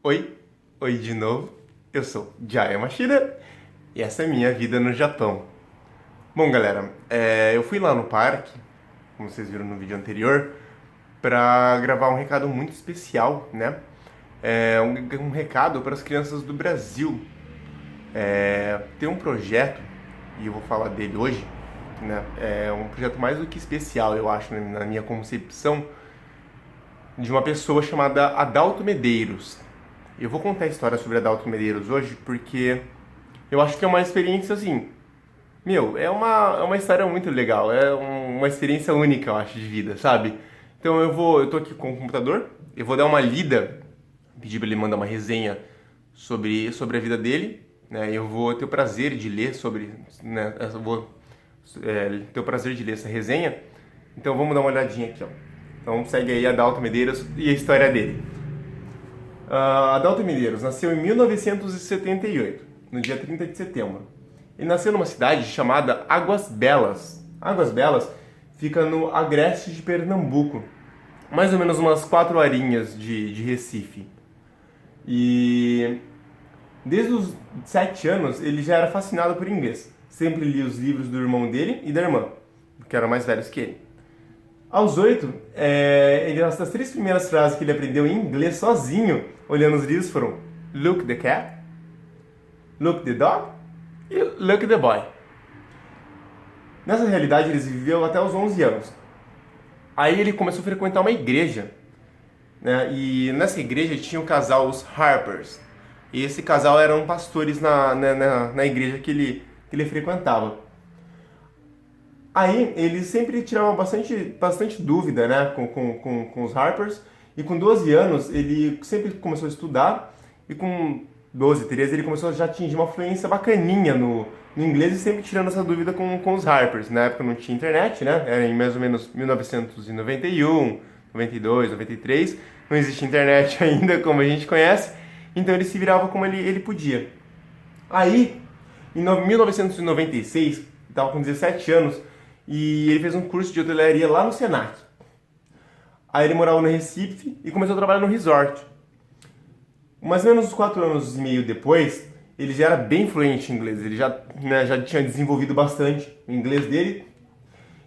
Oi, oi de novo. Eu sou Jaya Mashida e essa é minha vida no Japão. Bom, galera, eu fui lá no parque, como vocês viram no vídeo anterior, para gravar um recado muito especial, né? Um recado para as crianças do Brasil. Tem um projeto, e eu vou falar dele hoje, né? É um projeto mais do que especial, eu acho, na minha concepção, de uma pessoa chamada Adalto Medeiros. Eu vou contar a história sobre Adalto Medeiros hoje porque eu acho que é uma experiência assim. É uma história muito legal, uma experiência única, eu acho, de vida, sabe? Então eu tô aqui com o computador, eu vou dar uma lida, pedir pra ele mandar uma resenha sobre a vida dele, né? Eu vou ter o prazer de ler né? Eu vou ter o prazer de ler essa resenha. Então vamos dar uma olhadinha aqui, ó. Então segue aí Adalto Medeiros e a história dele. Adalto Medeiros nasceu em 1978, no dia 30 de setembro. Ele nasceu numa cidade chamada Águas Belas. Águas Belas fica no agreste de Pernambuco, mais ou menos umas 4 horinhas de Recife. E desde os 7 anos ele já era fascinado por inglês. Sempre lia os livros do irmão dele e da irmã, que eram mais velhos que ele. Aos 8, as 3 primeiras frases que ele aprendeu em inglês sozinho, olhando os livros, foram Look the cat, Look the dog e Look the boy. Nessa realidade, eles viveu até os 11 anos. Aí ele começou a frequentar uma igreja, né? E nessa igreja tinha o casal, os Harpers. E esse casal eram pastores na igreja que ele frequentava. Aí ele sempre tirava bastante dúvida, né, com os Harpers. E com 12 anos ele sempre começou a estudar. E com 12, 13 ele começou a já atingir uma fluência bacaninha no inglês e sempre tirando essa dúvida com os Harpers. Na época não tinha internet, né? Era em mais ou menos 1991, 92, 93. Não existia internet ainda como a gente conhece. Então ele se virava como ele podia. Aí, em 1996, ele estava com 17 anos, e ele fez um curso de hotelaria lá no Senac. Aí ele morava no Recife e começou a trabalhar no resort. Mais ou menos uns 4 anos e meio depois, ele já era bem fluente em inglês. Ele já tinha desenvolvido bastante o inglês dele.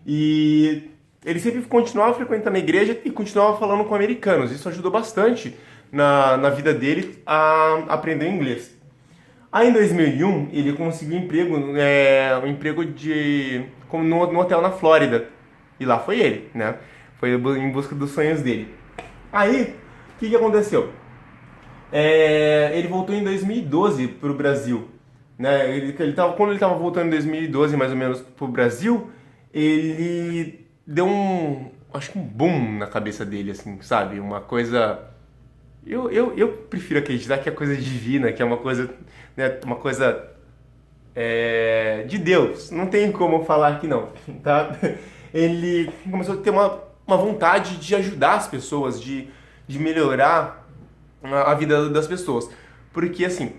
E ele sempre continuava frequentando a igreja e continuava falando com americanos. Isso ajudou bastante na vida dele a aprender inglês. Aí em 2001 ele conseguiu um emprego no hotel na Flórida. E lá foi ele, né? Foi em busca dos sonhos dele. Aí, o que aconteceu? Ele voltou em 2012 para o Brasil. Né? Quando ele estava voltando em 2012, mais ou menos, para o Brasil, ele deu acho que um boom na cabeça dele, assim, sabe? Uma coisa... Eu prefiro acreditar que é coisa divina, que é uma coisa, né, uma coisa de Deus. Não tem como falar que não, tá? Ele começou a ter uma vontade de ajudar as pessoas, de melhorar a vida das pessoas. Porque, assim,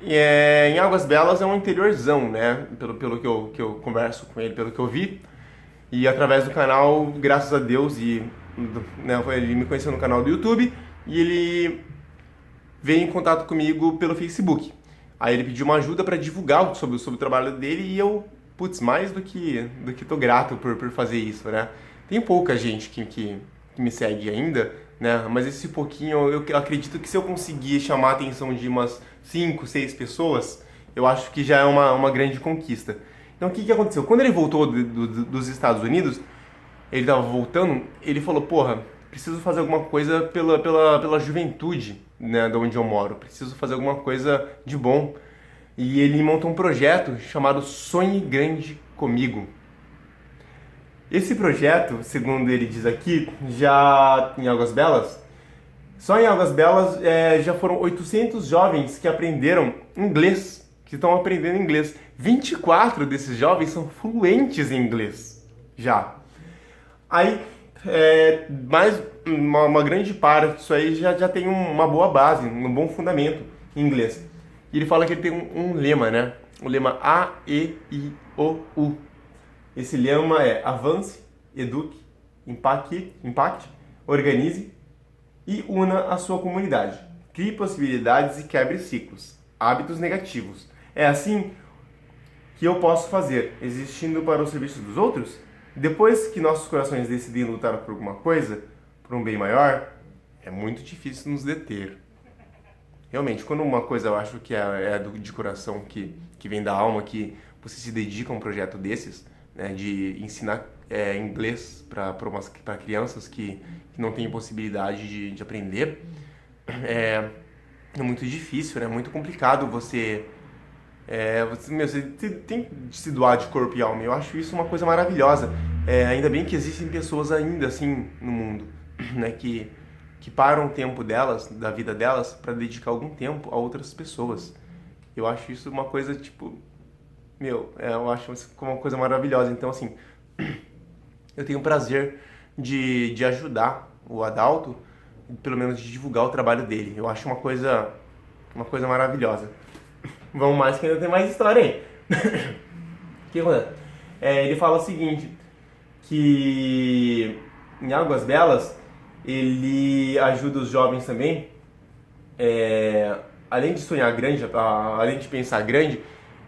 em Águas Belas é um interiorzão, né? Pelo que eu converso com ele, pelo que eu vi. E através do canal, graças a Deus, né, ele me conheceu no canal do YouTube e ele veio em contato comigo pelo Facebook. Aí ele pediu uma ajuda para divulgar sobre o trabalho dele e eu, mais do que tô grato por fazer isso, né? Tem pouca gente que me segue ainda, né? Mas esse pouquinho, eu acredito que se eu conseguir chamar a atenção de umas 5, 6 pessoas, eu acho que já é uma grande conquista. Então o que aconteceu? Quando ele voltou dos Estados Unidos, ele tava voltando, ele falou, porra, preciso fazer alguma coisa pela juventude, né, de onde eu moro. Preciso fazer alguma coisa de bom. E ele montou um projeto chamado Sonhe Grande Comigo. Esse projeto, segundo ele diz aqui, já em Águas Belas, só em Águas Belas já foram 800 jovens que aprenderam inglês, que estão aprendendo inglês. 24 desses jovens são fluentes em inglês, já. Aí, mais uma grande parte disso aí já tem uma boa base, um bom fundamento em inglês. E ele fala que ele tem um lema, né? O lema A-E-I-O-U. Esse lema é avance, eduque, impacte, organize e una a sua comunidade. Crie possibilidades e quebre ciclos. Hábitos negativos. É assim que eu posso fazer, existindo para o serviço dos outros? Depois que nossos corações decidem lutar por alguma coisa, por um bem maior, é muito difícil nos deter. Realmente, quando uma coisa eu acho que de coração, que vem da alma, que você se dedica a um projeto desses, né, de ensinar inglês para crianças que não têm possibilidade de aprender, é muito difícil, né? É muito complicado você tem de se doar de corpo e alma. Eu acho isso uma coisa maravilhosa. Ainda bem que existem pessoas ainda assim no mundo, né, que param o tempo delas, da vida delas, para dedicar algum tempo a outras pessoas. Eu acho isso uma coisa, tipo, eu acho isso uma coisa maravilhosa. Então, assim, eu tenho o prazer de ajudar o Adalto, pelo menos de divulgar o trabalho dele. Eu acho uma coisa maravilhosa. Vamos mais, que ainda tem mais história aí. O que acontece? Ele fala o seguinte, que em Águas Belas ele ajuda os jovens também, além de sonhar grande, além de pensar grande,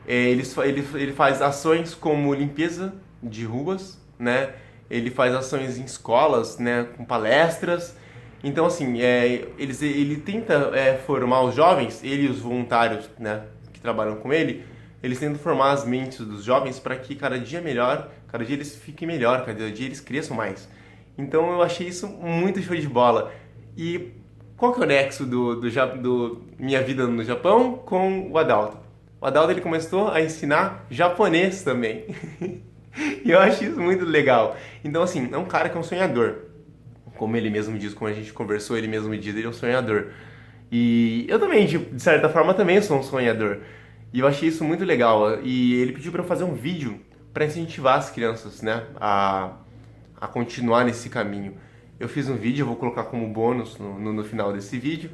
ele faz ações como limpeza de ruas, né? Ele faz ações em escolas, né? Com palestras. Então, assim, ele tenta formar os jovens, ele e os voluntários, né, que trabalham com ele, eles tentam formar as mentes dos jovens para que cada dia melhor, cada dia eles fiquem melhor, cada dia eles cresçam mais. Então eu achei isso muito show de bola. E qual que é o nexo do Minha Vida no Japão com o Adalto? O Adalto ele começou a ensinar japonês também. E eu acho isso muito legal. Então, assim, é um cara que é um sonhador. Como ele mesmo diz, como a gente conversou, ele mesmo diz, ele é um sonhador. E eu também, de certa forma, também sou um sonhador. E eu achei isso muito legal. E ele pediu para eu fazer um vídeo para incentivar as crianças, né, a continuar nesse caminho. Eu fiz um vídeo, eu vou colocar como bônus no final desse vídeo.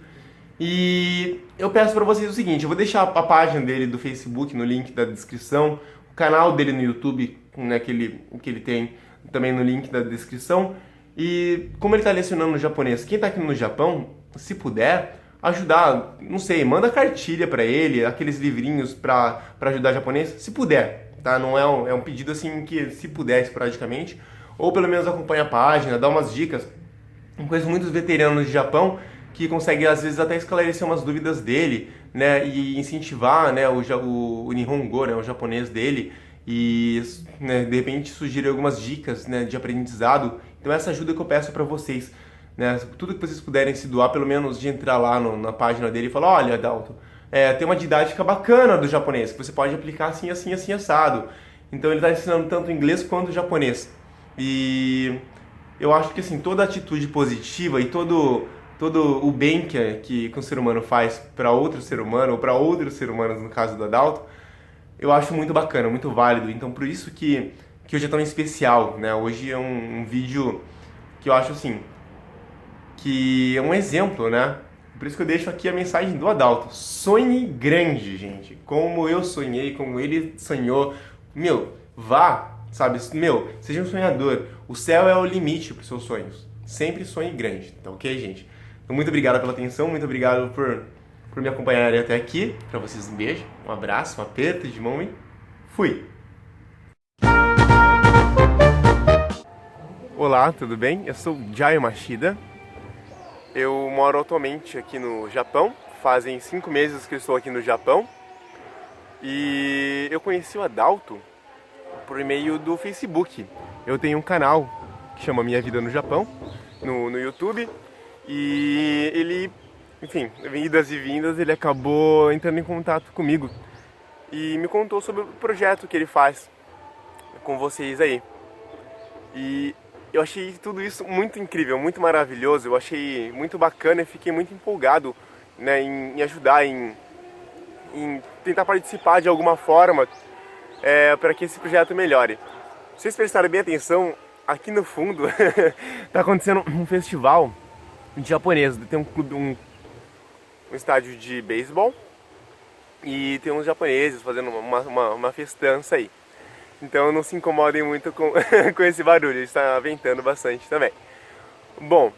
E eu peço para vocês o seguinte, eu vou deixar a página dele do Facebook no link da descrição, o canal dele no YouTube, né, que ele tem também no link da descrição. E como ele está lecionando japonês, quem está aqui no Japão, se puder ajudar, não sei, manda cartilha para ele, aqueles livrinhos para ajudar japonês, se puder, tá? Não é um pedido assim que se puder esporadicamente, ou pelo menos acompanha a página, dá umas dicas. Eu conheço muitos veteranos de Japão que conseguem às vezes até esclarecer umas dúvidas dele, né, e incentivar, né, o Nihongo, né, o japonês dele, e, né, de repente sugerir algumas dicas, né, de aprendizado. Então essa ajuda que eu peço para vocês, né, tudo que vocês puderem se doar, pelo menos de entrar lá na página dele e falar, olha, Adalto, tem uma didática bacana do japonês, que você pode aplicar assim, assim, assim, assado. Então ele está ensinando tanto inglês quanto japonês. E eu acho que assim, toda atitude positiva e todo o bem que um ser humano faz para outro ser humano, ou para outros seres humanos, no caso do Adalto, eu acho muito bacana, muito válido. Então por isso que hoje é tão especial, né? Hoje é um vídeo que eu acho assim, que é um exemplo, né? Por isso que eu deixo aqui a mensagem do Adalto. Sonhe grande, gente. Como eu sonhei, como ele sonhou. Vá, sabe? Seja um sonhador. O céu é o limite para os seus sonhos. Sempre sonhe grande, tá ok, gente? Então, muito obrigado pela atenção, muito obrigado por me acompanharem até aqui. Para vocês, um beijo, um abraço, um aperto de mão e fui! Olá, tudo bem? Eu sou Jayo Mashida. Eu moro atualmente aqui no Japão. Fazem 5 meses que eu estou aqui no Japão. E eu conheci o Adalto por meio do Facebook. Eu tenho um canal que chama Minha Vida no Japão, no YouTube. E ele, enfim, idas e vindas, ele acabou entrando em contato comigo. E me contou sobre o projeto que ele faz com vocês aí. E eu achei tudo isso muito incrível, muito maravilhoso. Eu achei muito bacana e fiquei muito empolgado, né, em ajudar, em tentar participar de alguma forma para que esse projeto melhore. Se vocês prestarem bem atenção, aqui no fundo está acontecendo um festival de japonês. Tem um estádio de beisebol e tem uns japoneses fazendo uma festança aí. Então não se incomodem muito com, com esse barulho, está ventando bastante também. Bom,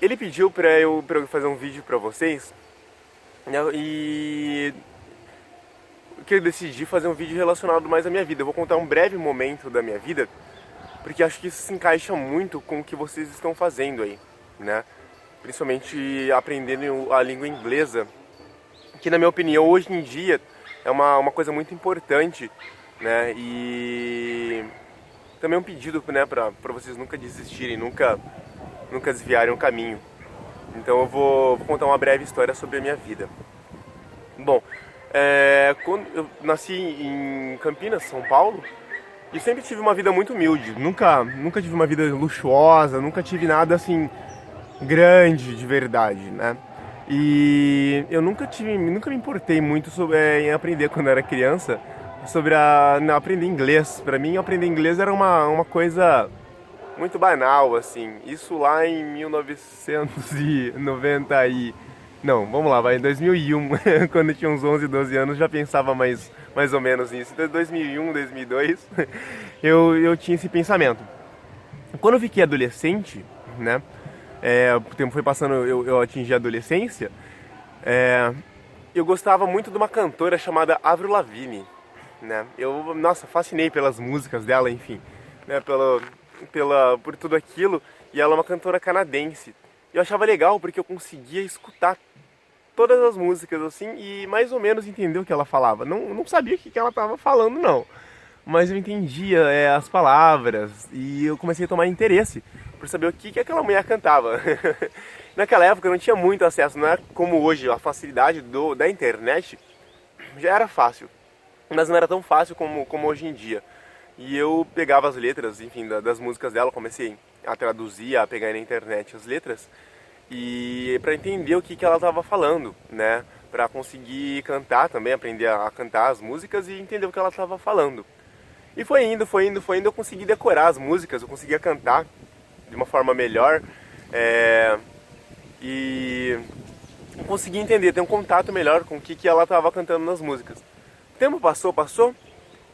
ele pediu pra eu fazer um vídeo pra vocês, né, e que eu decidi fazer um vídeo relacionado mais à minha vida. Eu vou contar um breve momento da minha vida, porque acho que isso se encaixa muito com o que vocês estão fazendo aí, né? Principalmente aprendendo a língua inglesa, que na minha opinião hoje em dia é uma coisa muito importante, né? E também um pedido, né, pra vocês nunca desistirem, nunca desviarem o caminho. Então eu vou contar uma breve história sobre a minha vida. Bom, quando eu nasci em Campinas, São Paulo, e sempre tive uma vida muito humilde. Nunca tive uma vida luxuosa, nunca tive nada assim grande de verdade, né? E eu nunca me importei muito em aprender quando eu era criança sobre aprender inglês. Pra mim, aprender inglês era uma coisa muito banal, assim. Isso lá em 1990 Não, vamos lá, vai em 2001, quando eu tinha uns 11, 12 anos, já pensava mais ou menos nisso. Então, 2001, 2002, eu tinha esse pensamento. Quando eu fiquei adolescente, né, o tempo foi passando, eu atingi a adolescência, eu gostava muito de uma cantora chamada Avril Lavigne, né. Nossa, fascinei pelas músicas dela, enfim, né, por tudo aquilo, e ela é uma cantora canadense. Eu achava legal porque eu conseguia escutar todas as músicas assim e mais ou menos entender o que ela falava. Não sabia o que ela estava falando, não, mas eu entendia as palavras e eu comecei a tomar interesse por saber o que aquela mulher cantava. Naquela época eu não tinha muito acesso, não é como hoje, a facilidade da internet já era fácil, mas não era tão fácil como hoje em dia. E eu pegava as letras, enfim, das músicas dela, comecei a traduzir, a pegar na internet as letras, e para entender o que ela estava falando, né? Para conseguir cantar também, aprender a cantar as músicas e entender o que ela estava falando. E foi indo, eu consegui decorar as músicas, eu conseguia cantar de uma forma melhor, e consegui entender, ter um contato melhor com o que ela estava cantando nas músicas. O tempo passou,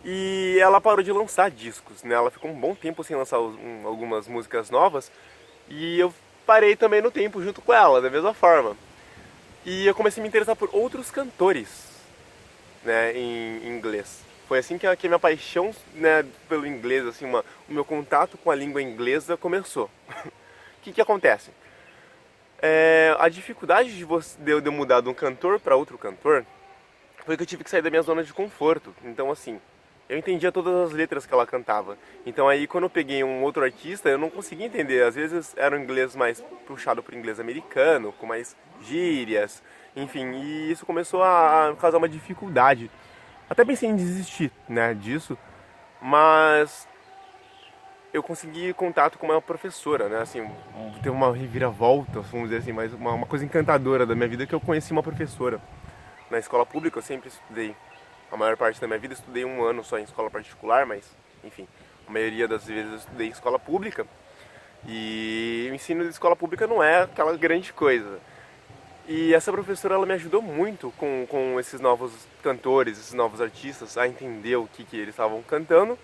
e ela parou de lançar discos, né? Ela ficou um bom tempo sem lançar algumas músicas novas, e eu parei também no tempo junto com ela, da mesma forma. E eu comecei a me interessar por outros cantores, né, em inglês. Foi assim que a minha paixão, né, pelo inglês, assim, o meu contato com a língua inglesa começou. O que acontece? A dificuldade de eu mudar de um cantor para outro cantor foi que eu tive que sair da minha zona de conforto. Então, assim, eu entendia todas as letras que ela cantava. Então aí quando eu peguei um outro artista, eu não conseguia entender. Às vezes era um inglês mais puxado para o inglês americano, com mais gírias, enfim. E isso começou a causar uma dificuldade. Até pensei em desistir, né, disso, mas eu consegui contato com uma professora, né, assim, teve uma reviravolta, vamos dizer assim, mas uma coisa encantadora da minha vida que eu conheci uma professora. Na escola pública eu sempre estudei. A maior parte da minha vida eu estudei um ano só em escola particular, mas, enfim, a maioria das vezes eu estudei em escola pública. E o ensino de escola pública não é aquela grande coisa. E essa professora, ela me ajudou muito com esses novos cantores, esses novos artistas, a entender o que eles estavam cantando.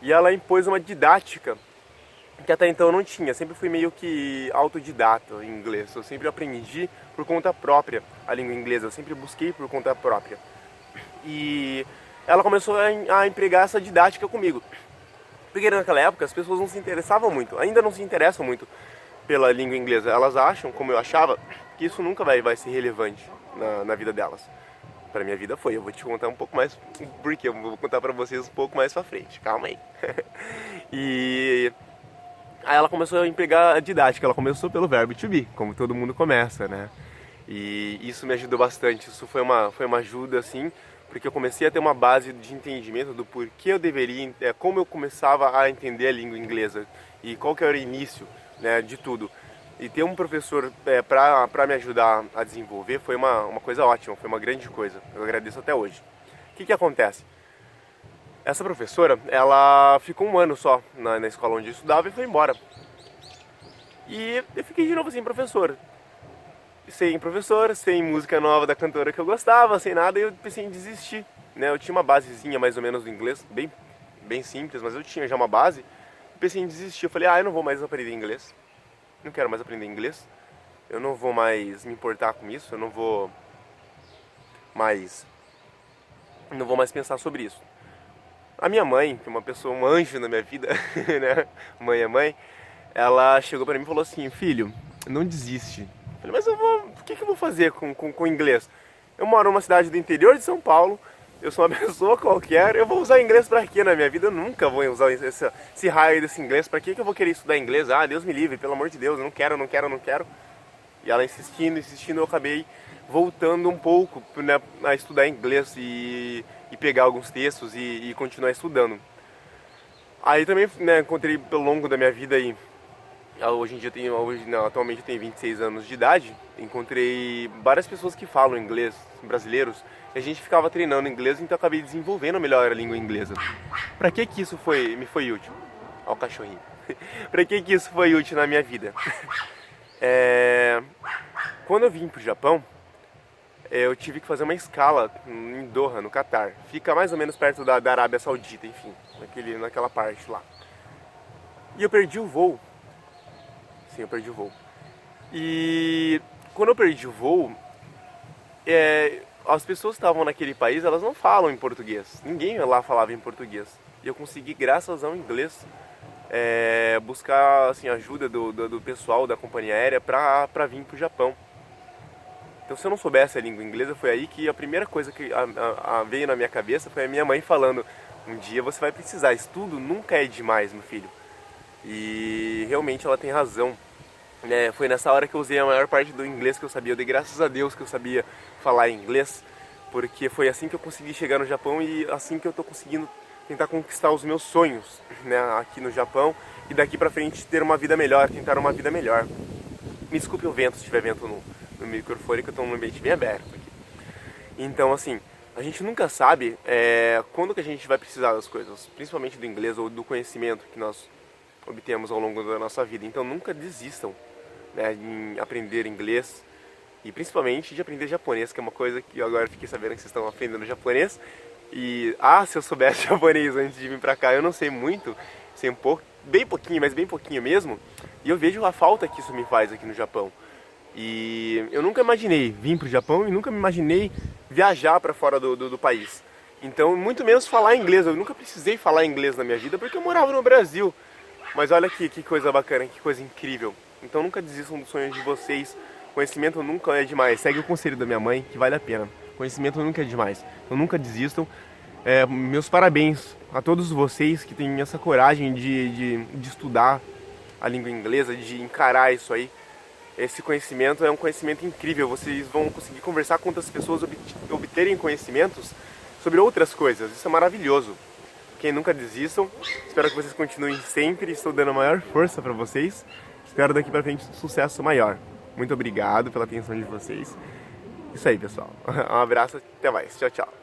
E ela impôs uma didática que até então eu não tinha. Sempre fui meio que autodidata em inglês. Eu sempre aprendi por conta própria a língua inglesa. Eu sempre busquei por conta própria. E ela começou a empregar essa didática comigo. Porque naquela época as pessoas não se interessavam muito, ainda não se interessam muito pela língua inglesa. Elas acham, como eu achava, que isso nunca vai ser relevante na vida delas. Pra minha vida foi, eu vou te contar um pouco mais, porque eu vou contar pra vocês um pouco mais pra frente, calma aí. E aí ela começou a empregar a didática, ela começou pelo verbo to be, como todo mundo começa, né? E isso me ajudou bastante, isso foi uma ajuda, assim, porque eu comecei a ter uma base de entendimento do porquê eu deveria, como eu começava a entender a língua inglesa e qual que era o início, né, de tudo. E ter um professor para me ajudar a desenvolver foi uma coisa ótima, foi uma grande coisa. Eu agradeço até hoje. O que acontece? Essa professora, ela ficou um ano só na escola onde eu estudava e foi embora. E eu fiquei de novo sem professor. Sem professor, sem música nova da cantora que eu gostava, sem nada, e eu pensei em desistir, né? Eu tinha uma basezinha mais ou menos do inglês, bem simples, mas eu tinha já uma base. Pensei em desistir, eu falei, eu não vou mais aprender inglês. não quero mais aprender inglês, eu não vou mais me importar com isso, eu não vou mais pensar sobre isso. A minha mãe, que é uma pessoa, um anjo na minha vida, né? Mãe é mãe, ela chegou pra mim e falou assim: filho, não desiste. Eu falei, mas o que eu vou fazer com inglês? Eu moro numa cidade do interior de São Paulo, eu sou uma pessoa qualquer, eu vou usar inglês pra quê na minha vida? Eu nunca vou usar esse raio desse inglês, pra que eu vou querer estudar inglês? Ah, Deus me livre, pelo amor de Deus, eu não quero. E ela insistindo, eu acabei voltando um pouco, né, a estudar inglês e pegar alguns textos e continuar estudando. Aí também, né, encontrei pelo longo da minha vida aí, hoje em dia atualmente eu tenho 26 anos de idade, encontrei várias pessoas que falam inglês, brasileiros, e a gente ficava treinando inglês, então eu acabei desenvolvendo melhor a língua inglesa. Pra que isso me foi útil? Ó o cachorrinho. Pra que isso foi útil na minha vida? Quando eu vim pro Japão, eu tive que fazer uma escala em Doha, no Catar. Fica mais ou menos perto da Arábia Saudita, enfim, naquela parte lá. E eu perdi o voo. Sim, eu perdi o voo. E quando eu perdi o voo, as pessoas que estavam naquele país, elas não falam em português. Ninguém lá falava em português. E eu consegui, graças ao inglês, buscar assim, ajuda do pessoal da companhia aérea pra vir pro Japão. Então, se eu não soubesse a língua inglesa, foi aí que a primeira coisa que veio na minha cabeça foi a minha mãe falando: um dia você vai precisar, estudo nunca é demais, meu filho. E realmente ela tem razão. Foi nessa hora que eu usei a maior parte do inglês que eu sabia. Eu dei graças a Deus que eu sabia falar inglês, porque foi assim que eu consegui chegar no Japão e assim que eu tô conseguindo tentar conquistar os meus sonhos, né, aqui no Japão, e daqui pra frente ter uma vida melhor, tentar uma vida melhor. Me desculpe o vento, se tiver vento no microfone, que eu tô num ambiente bem aberto aqui. Então, assim, a gente nunca sabe quando que a gente vai precisar das coisas, principalmente do inglês ou do conhecimento que nós obtemos ao longo da nossa vida. Então, nunca desistam, né, em aprender inglês e principalmente de aprender japonês, que é uma coisa que eu agora fiquei sabendo que vocês estão aprendendo japonês. E, se eu soubesse japonês antes de vir pra cá, eu não sei muito, sei um pouco, bem pouquinho, mas bem pouquinho mesmo, e eu vejo a falta que isso me faz aqui no Japão. E eu nunca imaginei vir pro Japão e nunca me imaginei viajar para fora do país. Então, muito menos falar inglês. Eu nunca precisei falar inglês na minha vida porque eu morava no Brasil. Mas olha aqui, que coisa bacana, que coisa incrível. Então nunca desistam dos sonhos de vocês. Conhecimento nunca é demais. Segue o conselho da minha mãe, que vale a pena. Conhecimento nunca é demais. Então nunca desistam. Meus parabéns a todos vocês que têm essa coragem de estudar a língua inglesa, de encarar isso aí. Esse conhecimento é um conhecimento incrível. Vocês vão conseguir conversar com outras pessoas, obterem conhecimentos sobre outras coisas. Isso é maravilhoso. Quem nunca desistam. Espero que vocês continuem sempre. Estou dando a maior força para vocês. Espero daqui para frente um sucesso maior. Muito obrigado pela atenção de vocês. Isso aí, pessoal. Um abraço. Até mais. Tchau, tchau.